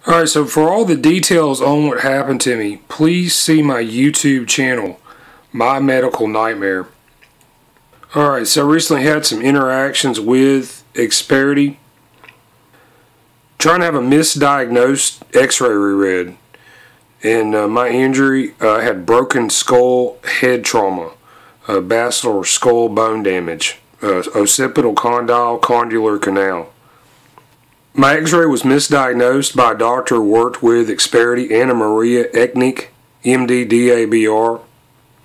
Alright, so for all the details on what happened to me, please see my YouTube channel, My Medical Nightmare. Alright, so I recently had some interactions with Experity, trying to have a misdiagnosed x-ray reread. And my injury, I had broken skull head trauma, basilar skull bone damage, occipital condyle condylar canal. My x-ray was misdiagnosed by a doctor who worked with Experity and Maria Echenique M.D. DABR.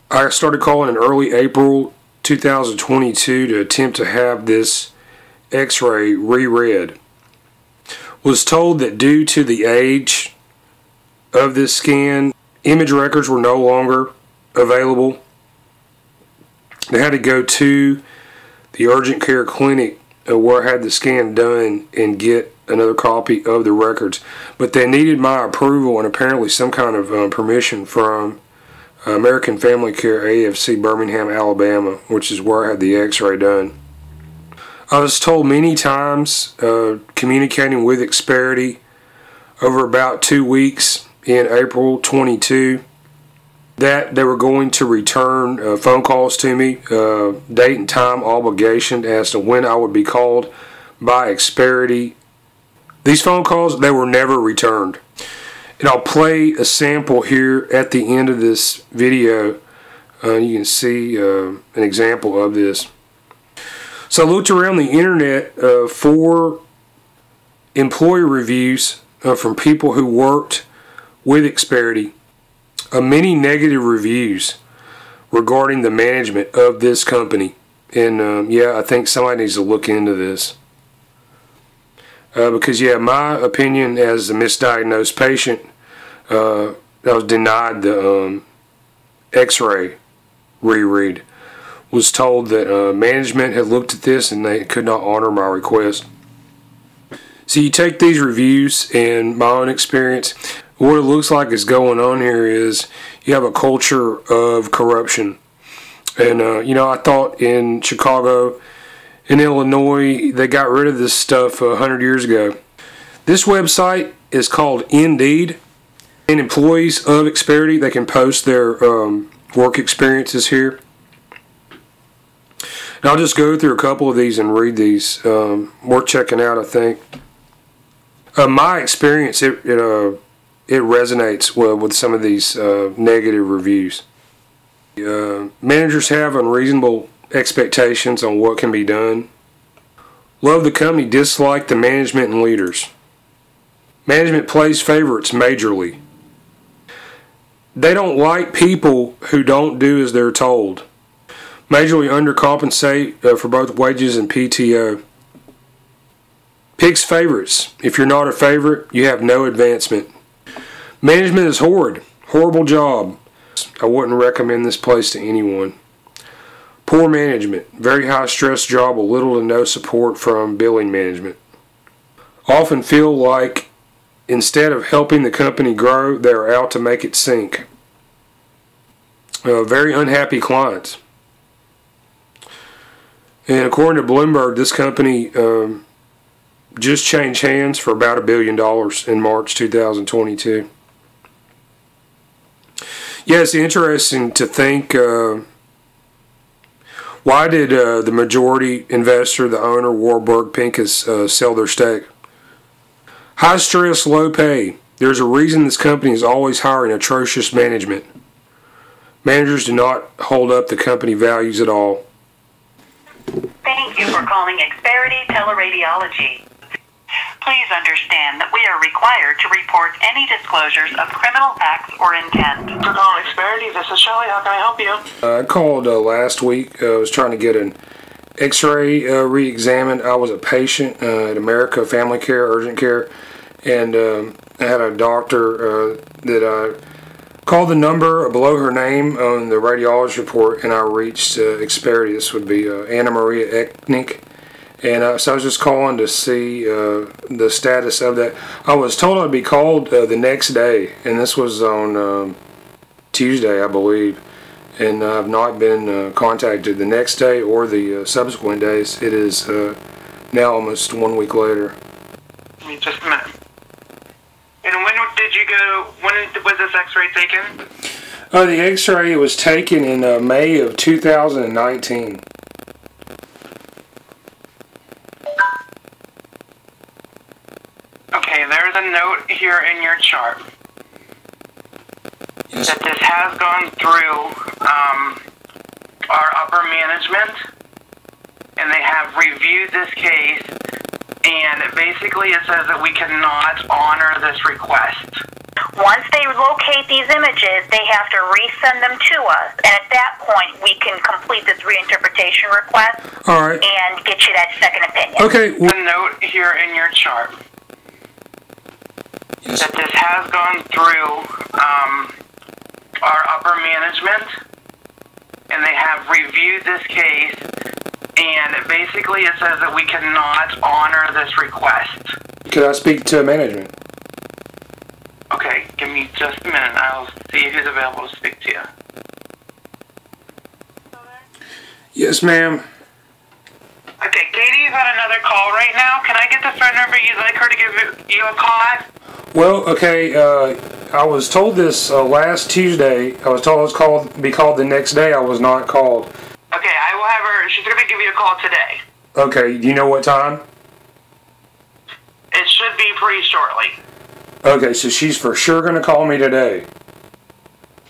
I started calling in early April 2022 to attempt to have this x-ray reread. Was told that due to the age of this scan, image records were no longer available. They had to go to the urgent care clinic where I had the scan done and get another copy of the records. But they needed my approval and apparently some kind of permission from American Family Care AFC Birmingham, Alabama, which is where I had the x-ray done. I was told many times, communicating with Experity over about 2 weeks in April 22, that they were going to return phone calls to me, date and time obligation as to when I would be called by Experity. These phone calls, they were never returned. And I'll play a sample here at the end of this video. You can see an example of this. So I looked around the internet for employee reviews from people who worked with Experity. Many negative reviews regarding the management of this company. And yeah, I think somebody needs to look into this. Because yeah, my opinion as a misdiagnosed patient, I was denied the x-ray reread. Was told that management had looked at this and they could not honor my request. So you take these reviews and my own experience, what it looks like is going on here is you have a culture of corruption. And you know, I thought in Chicago, in Illinois, they got rid of this stuff 100 years ago. This website is called Indeed, and employees of Experity, they can post their work experiences here. And I'll just go through a couple of these and read these. Worth checking out, I think. My experience, it resonates well with some of these negative reviews. Managers have unreasonable expectations on what can be done. Love the company, dislike the management and leaders. Management plays favorites majorly. They don't like people who don't do as they're told. Majorly undercompensate for both wages and PTO. Picks favorites. If you're not a favorite, you have no advancement. Management is horrid. Horrible job. I wouldn't recommend this place to anyone. Poor management. Very high stress job with little to no support from billing management. Often feel like instead of helping the company grow, they are out to make it sink. Very unhappy clients. And according to Bloomberg, this company just changed hands for about $1 billion in March 2022. Yeah, it's interesting to think, why did the majority investor, the owner, Warburg Pincus, sell their stake? High stress, low pay. There's a reason this company is always hiring atrocious management. Managers do not hold up the company values at all. Thank you for calling Experity Teleradiology. Please understand that we are required to report any disclosures of criminal acts or intent. For calling Experity, this is Shelley. How can I help you? I called last week. I was trying to get an x-ray re-examined. I was a patient at America Family Care, Urgent Care, and I had a doctor that I called the number below her name on the radiology report, and I reached Experity. This would be Maria Echenique. And so I was just calling to see the status of that. I was told I'd be called the next day, and this was on Tuesday, I believe. And I've not been contacted the next day or the subsequent days. It is now almost 1 week later. Just a minute. And you go? When was this X-ray taken? The X-ray was taken in May of 2019. Okay, there's a note here in your chart that this has gone through our upper management, and they have reviewed this case, and basically it says that we cannot honor this request. Once they locate these images, they have to resend them to us, and at that point, we can complete this reinterpretation request. All right. And get you that second opinion. Okay. A note here in your chart that this has gone through our upper management, and they have reviewed this case, and basically it says that we cannot honor this request. Could I speak to management? Okay, give me just a minute. I'll see who's available to speak to you. Yes, ma'am. Okay, Katie's on another call right now. Can I get the phone number you'd like her to give you a call at? Well, okay, I was told this last Tuesday. I was told I was be called the next day. I was not called. Okay, I will have her. She's going to give you a call today. Okay, do you know what time? It should be pretty shortly. Okay, so she's for sure going to call me today.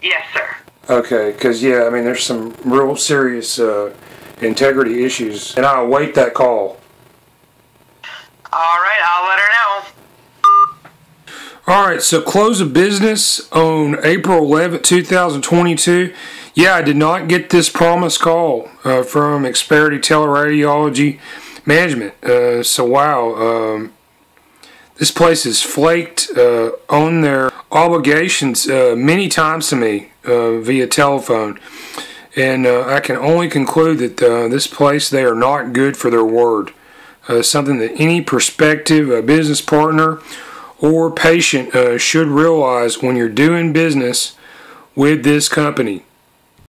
Yes, sir. Okay, because, yeah, I mean, there's some real serious integrity issues, and I'll await that call. All right, I'll let her know. All right, so close of business on April 11th, 2022. Yeah, I did not get this promised call from Experity Teleradiology Management. So, wow, this place has flaked on their obligations many times to me via telephone. And I can only conclude that this place, they are not good for their word. Something that any prospective business partner or patient should realize when you're doing business with this company.